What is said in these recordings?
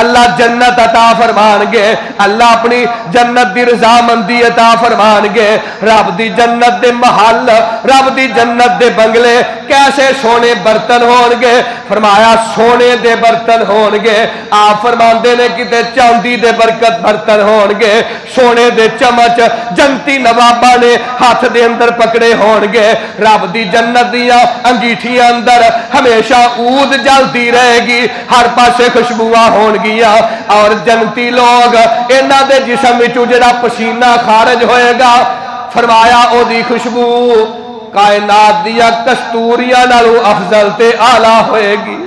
اللہ جنت عطا فرمان گے، اللہ اپنی جنت دی رضامندی عطا فرمان گے، رب دی جنت دے محل، رب دی جنت دے بنگلے کیسے سونے برتن ہون گے؟ فرمایا سونے دے برتن ہون گے، آپ فرماندے نے کتے چاندی دے برکت برتن ہون گے، سونے دے چمچ جنتی نوابا نے ہاتھ دے اندر پکڑے ہون گے، رب دی جنت دیا انگیٹھیاں اندر ہمیشہ عود جلدی رہے گی، ہر پاسے خوشبوواں ہون گیا، اور جنتی لوگ انہاں دے جسم وچوں جڑا پسینہ خارج ہوئے گا، فرمایا او دی خوشبو کائنات دیا کستوریاں نالوں افضل تے اعلیٰ ہوئے گی،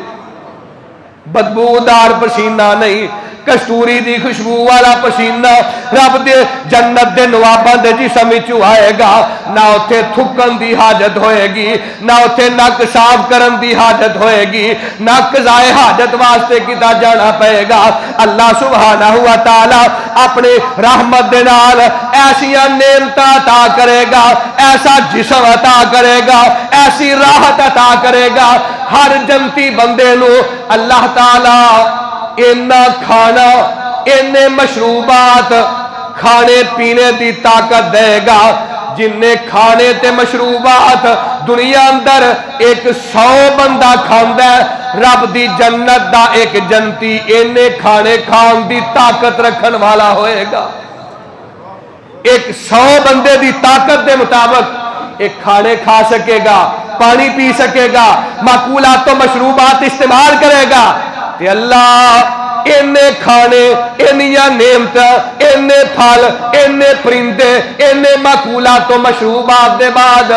بدبودار پسینہ نہیں، کستوری دی خوشبو والا پسینہ رب دے جنت دے نواباں دے جسم وچوں آئے گا، نہ اوتھے تھکن دی حاجت ہوئے گی، نہ اوتھے نک صاف کرن دی حاجت ہوئے گی، نہ قضائے حاجت واسطے کیتا جانا پئے گا۔ اللہ سبحانہ و تعالی اپنے رحمت دے نال ایسیاں نعمتاں عطا کرے گا، ایسا جسم عطا کرے گا، ایسی راحت عطا کرے گا، ہر جنتی بندے نو اللہ تعالی اینا کھانا اینے مشروبات کھانے پینے دی طاقت دے گا، جن نے کھانے تے مشروبات دنیا اندر 100 بندہ کھاندا ہے، رب دی جنت دا ایک جنتی اینے کھانے کھان دی طاقت رکھن والا ہوئے گا، 100 بندے دی طاقت دے مطابق ایک کھانے کھا سکے گا، پانی پی سکے گا، معقولات و مشروبات استعمال کرے گا، کہ اللہ اینے کھانے اینیاں نعمتاں اینے پھل اینے پرندے اینے معقولات و مشروبات دے بعد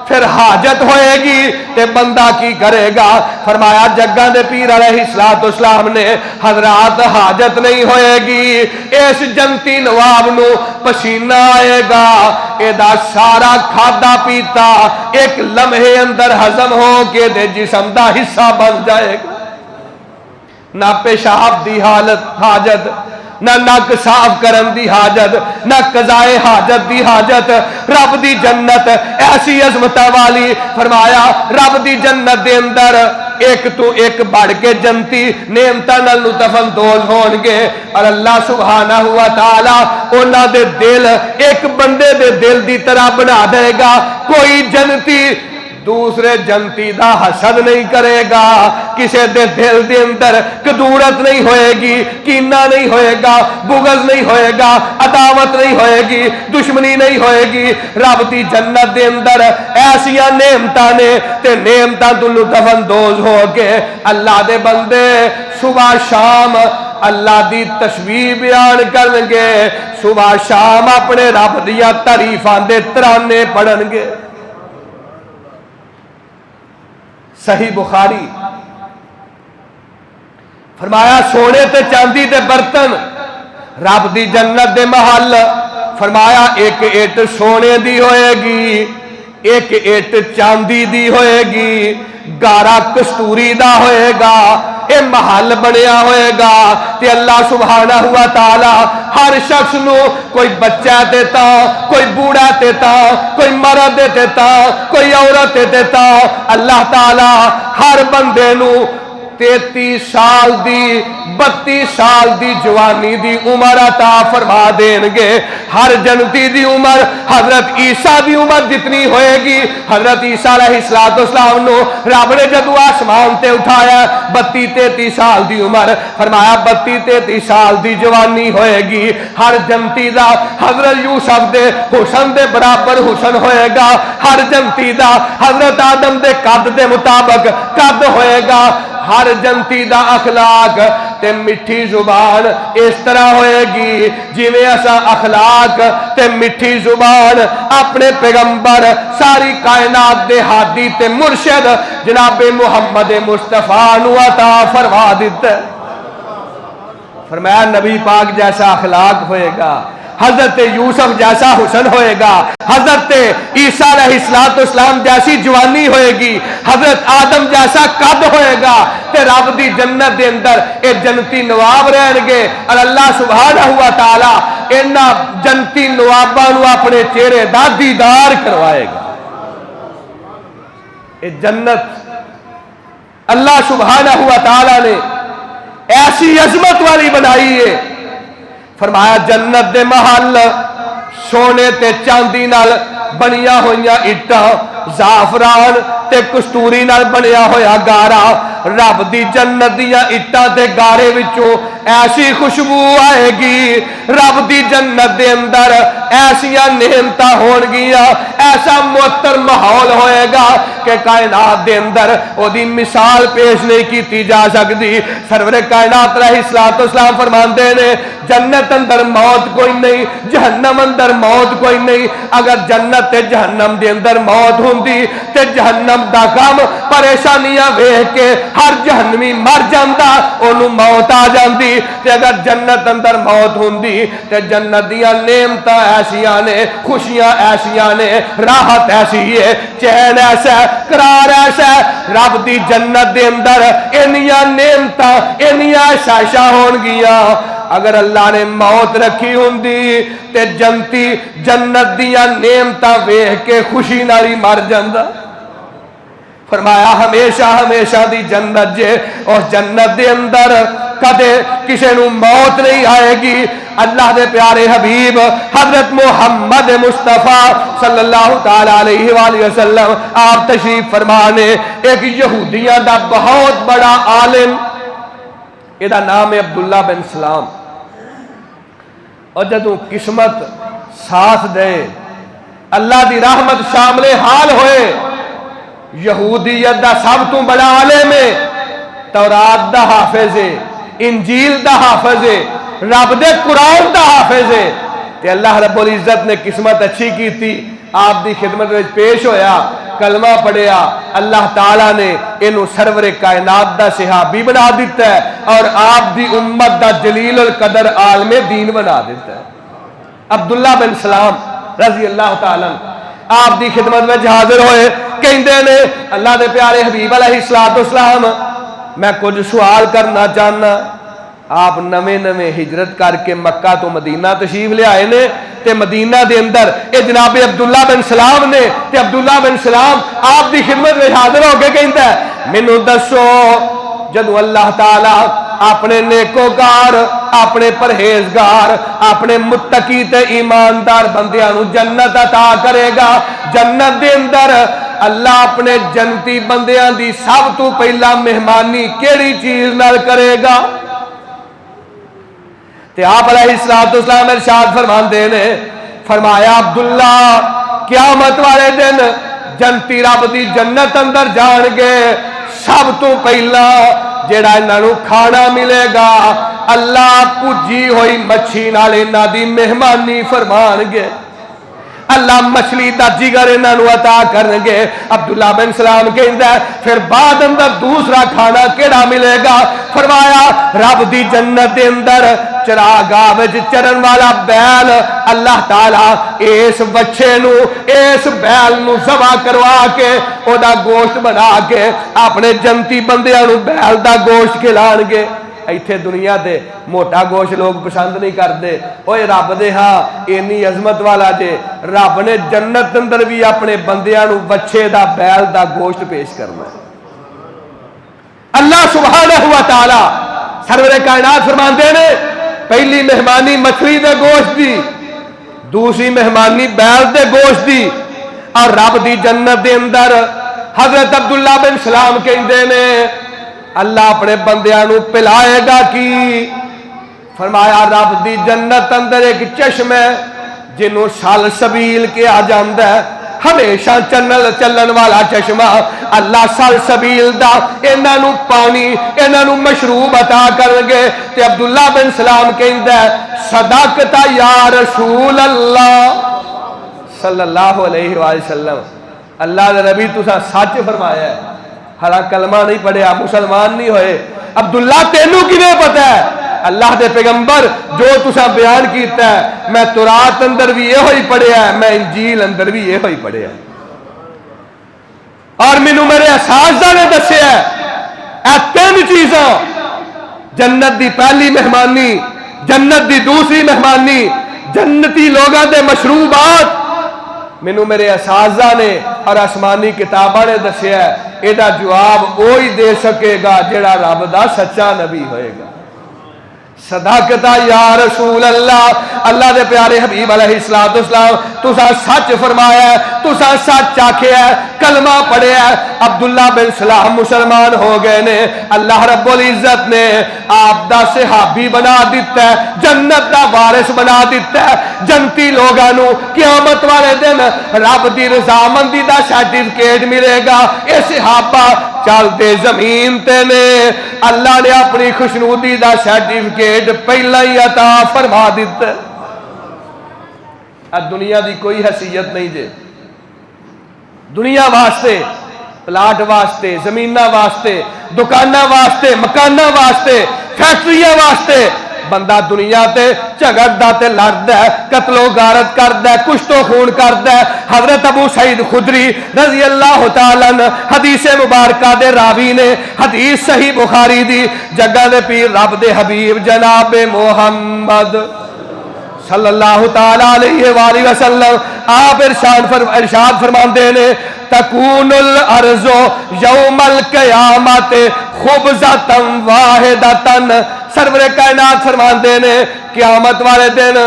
پھر حاجت ہوئے گی تے بندہ کی کرے گا؟ فرمایا جگہ دے پیر علیہ السلام نے حضرات حاجت نہیں ہوئے گی، اس جنتی نواب نو پسینہ آئے گا، ایدہ سارا کھادا پیتا ایک لمحے اندر ہضم ہو کے دے جسم دا حصہ بن جائے گا، نہ پیشاب دی حاجت، نہ نک صاف کرن دی حاجت، نہ قضائے حاجت دی حاجت، رب دی جنت ایسی عظمت والی، فرمایا رب دی جنت دے اندر ایک تو ایک بڑھ کے جنتی نعمتاں نال لطف اندوز ہون گے، اور اللہ سبحانہ و تعالی انہاں دے دل ایک بندے دے دل دی طرح بنا دے گا، کوئی جنتی دوسرے جنتی دا حسد نہیں کرے گا، کسے دے دل دے اندر کدورت نہیں ہوئے گی، کینہ نہیں ہوئے گا، بغض نہیں ہوئے گا، عداوت نہیں ہوئے گی، دشمنی نہیں ہوئے گی، رب دی جنت دے اندر ایسیاں نعمتاں نے تے نعمتاں تو لطف اندوز ہو کے اللہ دے بندے صبح شام اللہ دی تسبیح بیان کرن گے، صبح شام اپنے رب دیا تعریفاں دے ترانے پڑھن گے۔ صحیح بخاری فرمایا سونے تے چاندی دے برتن رب دی جنت دے محل، فرمایا ایک اٹ سونے دی ہوئے گی، ایک اٹ چاندی دی ہوئے گی، گارا کستوری دا ہوئے گا، اے محل بنیا ہوئے گا، تے اللہ سبحانہ و تعالی ہر شخص نو کوئی بچہ دیتا، کوئی بوڑھا دیتا، کوئی مرد دیتا، کوئی عورت دیتا، اللہ تعالی ہر بندے نو 33 سال دی 32 سال دی جوانی دی عمر عطا فرما دیں گے۔ ہر جنتی دی عمر حضرت عیسیٰ دی عمر جتنی ہوئے گی، حضرت عیسیٰ علیہ السلام نو رب نے جدو آسمان تے اٹھایا 32-33 سال دی عمر، فرمایا 32-33 سال دی جوانی ہوئے گی۔ ہر جنتی دا حضرت یوسف دے حسن دے برابر حسن ہوئے گا، ہر جنتی دا حضرت آدم دے قد دے مطابق قد ہوئے گا، ہر جنتی دا اخلاق تے میٹھی زبان اس طرح ہوئے گی جی میں ایسا اخلاق تے میٹھی زبان اپنے پیغمبر ساری کائنات دے ہادی تے مرشد جناب محمد مصطفیٰ نو عطا فرما دیتا ہے۔ فرمایا نبی پاک جیسا اخلاق ہوئے گا، حضرت یوسف جیسا حسن ہوئے گا، حضرت عیسیٰ علیہ السلام جیسی جوانی ہوئے گی، حضرت آدم جیسا قد ہوئے گا، تے رب دی جنت دے اندر اے جنتی نواب رہن گے، اور اللہ سبحانہ و تعالی انہا جنتی نواباں نو اپنے چہرے دا دیدار کروائے گا۔ اے جنت اللہ سبحانہ و تعالی نے ایسی عظمت والی بنائی ہے. فرمایا جنت دے محل سونے تے چاندی نال بنیا ہوئیاں اٹھاں، زعفران تے کستوری نال بنیا ہویا گارا. رب دی جنت دیاں اٹھاں تے گارے وچوں ایسی خوشبو آئے گی. رب دی جنت دے اندر ایسیاں نعمتاں ہون گیاں، ایسا معطر ماحول ہوئے گا کہ کائنات دے اندر او دی مثال پیش نہیں کیتی جا سکتی. سرور کائنات علیہ السلام فرماندے نے جنت اندر موت کوئی نہیں، جہنم اندر موت کوئی نہیں. اگر جنت تے جہنم دے اندر موت ہوندی تے جہنم دا غم پریشانیاں ویکھ کے ہر جہنمی مر جاندا، اونوں موت آ جاندی. تے اگر جنت اندر موت ہوندی تے جنت دیاں نعمتاں ایسیاں نے، خوشیاں ایسیاں نے، راحت ایسی ہے، چین ایسا ہے، قرار ایسا ہے. رب دی جنت دے اندر انیاں نعمتاں انیاں آسائشاں ہون گیاں. اگر اللہ نے موت رکھی ہوندی تے جنتی جنت دیاں نعمتاں ویکھ کے خوشی نالی مر جاندا. فرمایا ہمیشہ ہمیشہ دی جنت جے، اور جنت دے اندر کدے کسے نو موت نہیں آئے گی. اللہ دے پیارے حبیب حضرت محمد مصطفیٰ صلی اللہ تعالی علیہ وآلہ وسلم آپ تشریف فرمانے ایک یہودیاں دا بہت بڑا عالم، یہ دا نام ہے عبداللہ بن سلام. اور جدوں قسمت ساتھ دے اللہ دی رحمت شامل حال ہوئے، یہودیت دا سب تو بڑا عالم ہے، تورات دا حافظ ہے، انجیل دا حافظ ہے، رب دے قرآن دا حافظ ہے. تے اللہ رب العزت نے قسمت اچھی کی تھی، آپ دی خدمت میں پیش ہویا، کلمہ پڑھیا. اللہ تعالیٰ نے انہوں سرور کائنات دا صحابی بنا دیتا ہے اور آپ دی امت دا جلیل القدر عالم دین بنا دیتا ہے. عبداللہ بن سلام رضی اللہ تعالیٰ آپ دی خدمت میں حاضر ہوئے، کہندے نے اللہ دے پیارے حبیب علیہ السلام میں کچھ سوال کرنا چاہنا. آپ نویں نویں ہجرت کر کے مکہ تو مدینہ تشریف لے آئے نے، تے مدینہ دے اندر اے جناب عبداللہ بن سلام نے، تے عبداللہ بن سلام آپ دی خدمت میں حاضر ہو کے کہندا ہے مینوں دسو جدوں اللہ تعالیٰ اپنے نیکوکار، اپنے پرہیزگار، اپنے متقی تے ایماندار بندیاں نو جنت عطا کرے گا، جنت دے اندر اللہ اپنے جنتی بندیاں دی سب تو پہلا مہمانی کیڑی چیز نال کرے گا؟ تے آپ علیہ السلام ارشاد فرماندے نے، فرمایا عبداللہ قیامت والے دن جنتی رب دی جنت اندر جان گے، سب تو پہلا جیڑا انہاں نو کھانا ملے گا اللہ پجی ہوئی مچھی نال انہاں دی مہمانی فرمان گے، اللہ مچھلی دا جگر انہاں نو عطا کرن گے. عبداللہ بن سلام کہندا ہے پھر بعد اندر دوسرا کھانا کیڑا ملے گا؟ فرمایا رب دی جنت دے اندر چراگاہ وچ چرن والا بیل اللہ تعالیٰ اس بچے نو اس بیل نو ذبح کروا کے او دا گوشت بنا کے اپنے جنتی بندیاں نو بیل دا گوشت کھلان گے. ایتھے دنیا دے موٹا گوشت لوگ پسند نہیں کرتے، اوے رب دے ہاں اینی عظمت والا جے، رب نے جنت اندر بھی اپنے بندیاں نو بچے دا بیل دا گوشت پیش کرنا ہے. اللہ سبحانہ و تعالی سرور کائنات فرماندے نے پہلی مہمانی مچھلی دے گوشت دی، دوسری مہمانی بیل دے گوشت دی. اور رب دی جنت دے اندر حضرت عبداللہ بن سلام کہندے نے اللہ اپنے بندیاں نو پلائے گا کی؟ فرمایا رب دی جنت اندر ایک چشم ہے جنوں سال سبیل کیا جاندا ہے، ہمیشہ چلن والا چشمہ. اللہ سال سبیل دا انہاں نو پانی انہاں نو مشروب عطا کرن گے. تے عبداللہ بن سلام کہندا ہے صدقت یا رسول اللہ صلی اللہ علیہ وآلہ وسلم، اللہ دے نبی تساں سچ فرمایا ہے. حالانکہ کلمہ نہیں پڑھیا، مسلمان نہیں ہوئے. عبداللہ تینوں کیویں پتہ ہے؟ اللہ دے پیغمبر جو تساں بیان کیتا ہے میں تورات اندر بھی یہ ہوئی پڑھیا ہے، میں انجیل اندر بھی یہ ہوئی پڑھیا ہے. اور مینوں میرے اساتذہ نے دسیا ہے اے تین چیزاں، جنت دی پہلی مہمانی، جنت دی دوسری مہمانی، جنتی لوگاں دے مشروبات، مینوں میرے اساتذہ نے اور آسمانی کتاباں نے دسیا ہے. یہ جواب وہی دے سکے گا جڑا رب دا سچا نبی ہوئے گا. صداقتا یا رسول اللہ، اللہ دے پیارے حبیب علیہ السلام تساں سچ فرمایا ہے، تساں سچ آکھیا ہے، کلمہ پڑھیا ہے، عبداللہ بن سلام مسلمان ہو گئے نے، اللہ رب العزت نے آپ دا صحابی بنا دیتا ہے، جنت دا وارث بنا دیتا ہے، جنتی لوگانو قیامت والے دن رب دی رضامندی دا سرٹیفکیٹ ملے گا۔ اے صحابہ چلتے زمین تے نے، اللہ نے اپنی خوشنودی دا سرٹیفکیٹ پہلا ہی عطا فرما دیتا ہے۔ اب دنیا دی کوئی حیثیت نہیں جے، دنیا واسطے، پلاٹ واسطے، زمینہ واسطے، دکانہ واسطے، مکانہ واسطے، فیکٹریاں واسطے بندہ دنیا تے جھگڑدا تے لڑدا ہے، قتل و غارت کردا ہے، کشت و خون کردا ہے۔ حضرت ابو سعید خدری رضی اللہ تعالی عنہ حدیث مبارکہ دے راوی نے، حدیث صحیح بخاری دی، جگہ دے پیر رب دے حبیب جناب محمد صلی اللہ تعالی علیہ وآلہ وسلم آپ ارشاد فرماندے نے، تکون الارض یوم القیامت خبزۃ واحدۃ، سرور کائنات فرماندے نے قیامت والے دن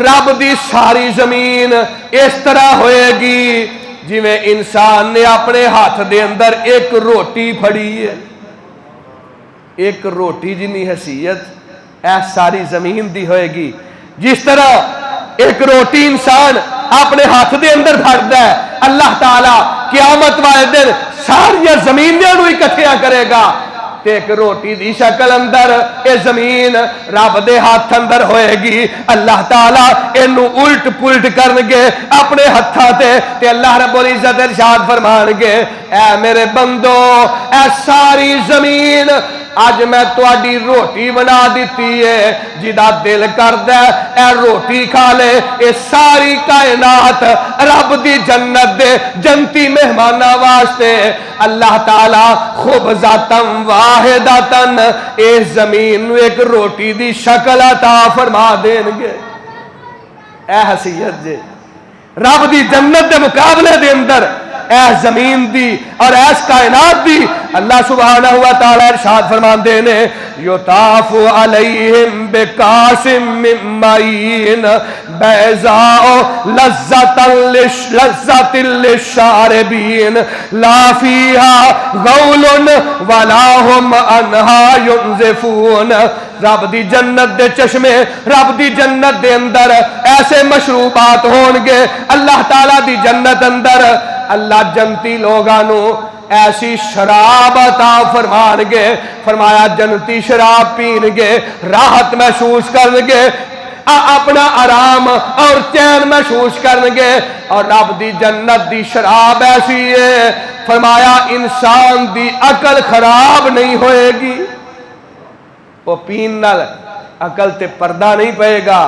رب دی ساری زمین اس طرح ہوئے گی جی میں انسان نے اپنے ہاتھ دے اندر ایک روٹی پھڑی ہے، ایک روٹی جنی حیثیت اے ساری زمین دی ہوئے گی۔ جس طرح ایک روٹی انسان اپنے ہاتھ دے اندر پھڑتا ہے، اللہ تعالیٰ قیامت والے دن ساری زمینوں کو اکٹھیا کرے گا تے ایک روٹی دی شکل اندر اے زمین رب دے ہاتھ اندر ہوئے گی، اللہ تعالیٰ اینو الٹ پلٹ کرنگے اپنے ہتھاں تے اللہ رب العزت ارشاد فرمانگے، اے میرے بندو اے ساری زمین آج میں تواڈی روٹی بنا دیتی ہے، جدا دل کردا ہے اے روٹی کھا لے۔ اے ساری کائنات رب دی جنت دے جنتی مہماناں واسطے اللہ تعالی خبزۃ واحدۃ اے زمین نو ایک روٹی دی شکل عطا فرما دین گے۔ اے حیثیت جے رب دی جنت دے مقابلے دے اندر اے زمین دی اور ایس کائنات دی اللہ سبحانہ و تعالی ارشاد فرماندے نے، یطاف علیہم بکاس من معین بیضاء لذۃ للشاربین لا فیہا غول ولا ہم عنہا ینزفون۔ رب دی جنت دے چشمے، رب دی جنت دے اندر ایسے مشروبات ہونگے، اللہ تعالیٰ دی جنت اندر اللہ جنتی لوگانو ایسی شراب عطا فرمانگے، فرمایا جنتی شراب پینگے، راحت محسوس کرنگے، اپنا آرام اور چین محسوس کرنگے، اور رب دی جنت دی شراب ایسی ہے فرمایا انسان دی عقل خراب نہیں ہوئے گی۔ وہ پین نال عقل تے پردہ نہیں پائے گا،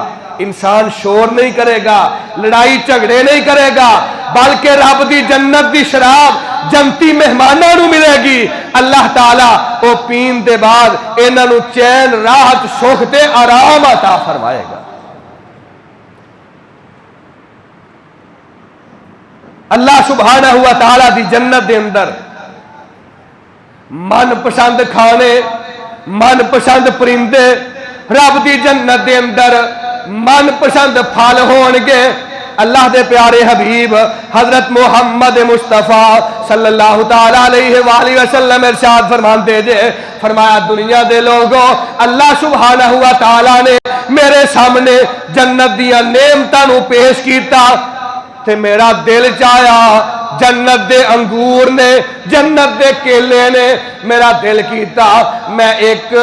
انسان شور نہیں کرے گا، لڑائی جھگڑے نہیں کرے گا، بلکہ رب دی جنت دی شراب جنتی مہمانوں نو ملے گی۔ اللہ تعالیٰ وہ پین دے بعد انہاں نو چین راحت سکھ تے آرام عطا فرمائے گا۔ اللہ سبحانہ و تعالیٰ دی جنت دے اندر من پسند کھانے، من پسند پرندے، رب دی جنت دے اندر من پسند پھل ہونگے۔ اللہ دے پیارے حبیب حضرت محمد مصطفیٰ صلی اللہ تعالیٰ علیہ وآلہ وسلم ارشاد فرماندے جے، فرمایا دنیا دے لوگوں اللہ سبحانہ و تعالیٰ نے میرے سامنے جنت دیا نعمتاں نو پیش کیتا تے میرا دل چاہیا، جنت دے انگور نے، جنت دے کیلے نے، میرا دل کیتا میں ایک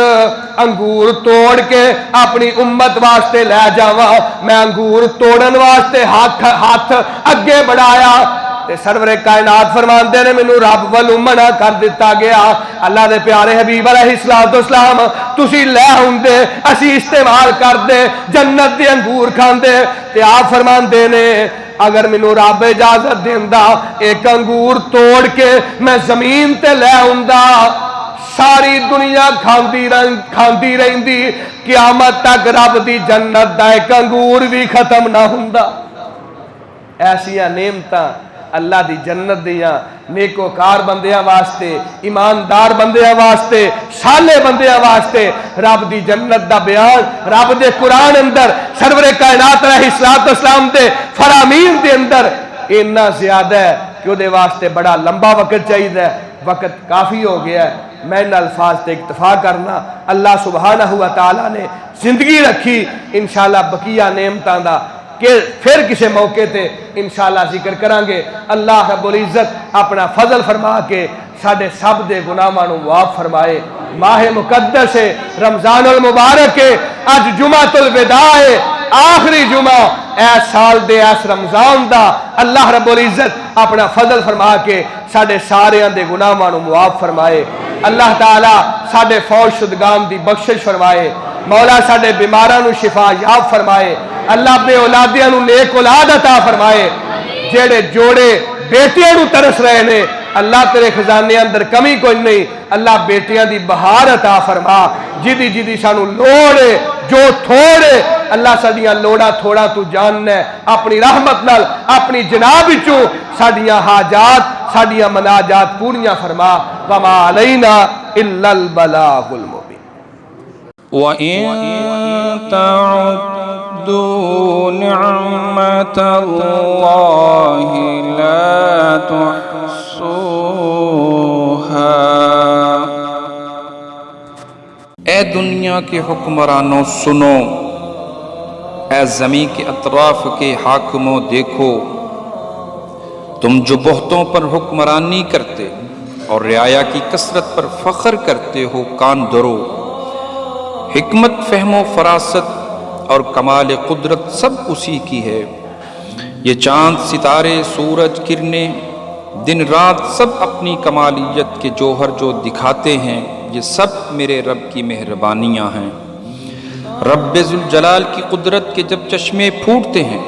انگور توڑ کے اپنی امت واسطے لے جاواں۔ میں انگور توڑن واسطے ہاتھ اگے بڑھایا تے سرور کائنات فرماندے نے مینوں رب والوں منع کر دیتا گیا۔ اللہ دے پیارے حبیب علیہ السلام تسی لے ہوندے اسی استعمال کردے، جنت دے انگور کھاندے، تے آپ فرماندے نے اگر مینوں رب اجازت دیندا ایک انگور توڑ کے میں زمین تے لے ہوندا، ساری دنیا کھاندی رہندی، قیامت تک رب دی جنت دا ایک انگور بھی ختم نہ ہوندا۔ ایسیاں نعمتاں اللہ دی جنت دیاں نیکوکار بندیاں واسطے، ایماندار بندیاں واسطے، صالح بندیاں واسطے رب دی جنت دا بیان رب دے قرآن اندر سرور کائنات علیہ السلام دے فرامین دے اندر اتنا زیادہ ہے کہ وہ دے واسطے بڑا لمبا وقت چاہیے، وقت کافی ہو گیا ہے۔ میں ان الفاظ تے اکتفا کرنا، اللہ سبحانہ و تعالیٰ نے زندگی رکھی انشاءاللہ بقیہ نعمتاں دا کہ پھر کسی موقع تے انشاءاللہ ذکر کرانگے۔ اللہ رب العزت اپنا فضل فرما کے ساڑھے سب دے گناہاں نوں معاف فرمائے۔ ماہ مقدس ہے، رمضان المبارک ہے، آج جمعۃ الوداع ہے، آخری جمعہ ایس سال دے ایس رمضان دا۔ اللہ رب العزت اپنا فضل فرما کے ساڑھے سارے دے گناہاں نوں معاف فرمائے۔ اللہ تعالیٰ ساڑھے فوج شدگان دی بخشش فرمائے۔ مولا ساڑھے بیماراں نوں شفا یاب فرمائے۔ اللہ بے اولادیاں نوں نیک اولاد عطا فرمائے۔ جیڑے جوڑے بیٹیاں نوں ترس رہے نے اللہ تیرے خزانے اندر کمی کوئی نہیں، اللہ بیٹیاں دی بہار عطا فرما۔ جدی جدی سانو لوڑے جو تھوڑے اللہ ساڈیاں لوڑا تھوڑا تو جاننا ہے، اپنی رحمت نال اپنی جناب وچوں ساڈیاں حاجات ساڈیاں مناجات پوریاں فرما۔ وما علینا الا البلاغ المبین۔ وَإِن تَعُدُّوا نِعْمَةَ اللَّهِ لَا تُحْصُوهَا۔ اے دنیا کے حکمرانوں سنو، اے زمین کے اطراف کے حاکموں دیکھو، تم جو بہتوں پر حکمرانی کرتے اور رعایا کی کثرت پر فخر کرتے ہو، کان دھرو۔ حکمت، فہم و فراست اور کمال قدرت سب اسی کی ہے۔ یہ چاند، ستارے، سورج، کرنیں، دن رات سب اپنی کمالیت کے جوہر جو دکھاتے ہیں، یہ سب میرے رب کی مہربانیاں ہیں۔ رب ذوالجلال کی قدرت کے جب چشمے پھوٹتے ہیں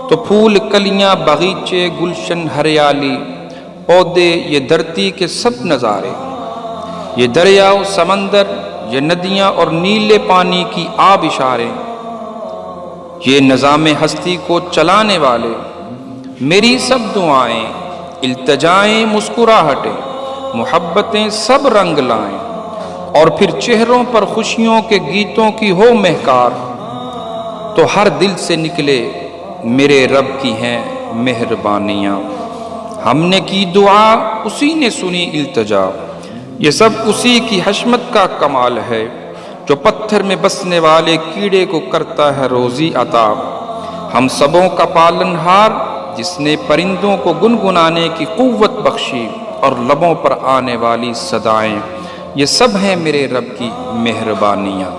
تو پھول، کلیاں، باغیچے، گلشن، ہریالی، پودے، یہ دھرتی کے سب نظارے، یہ دریا و سمندر، یہ ندیاں اور نیلے پانی کی آب اشارے، یہ نظام ہستی کو چلانے والے، میری سب دعائیں، التجائیں، مسکراہٹیں، محبتیں سب رنگ لائیں، اور پھر چہروں پر خوشیوں کے گیتوں کی ہو مہکار، تو ہر دل سے نکلے میرے رب کی ہیں مہربانیاں۔ ہم نے کی دعا، اسی نے سنی التجا، یہ سب اسی کی حشمت کا کمال ہے، جو پتھر میں بسنے والے کیڑے کو کرتا ہے روزی عطا۔ ہم سبوں کا پالن ہار، جس نے پرندوں کو گنگنانے کی قوت بخشی اور لبوں پر آنے والی صدائیں، یہ سب ہیں میرے رب کی مہربانیاں۔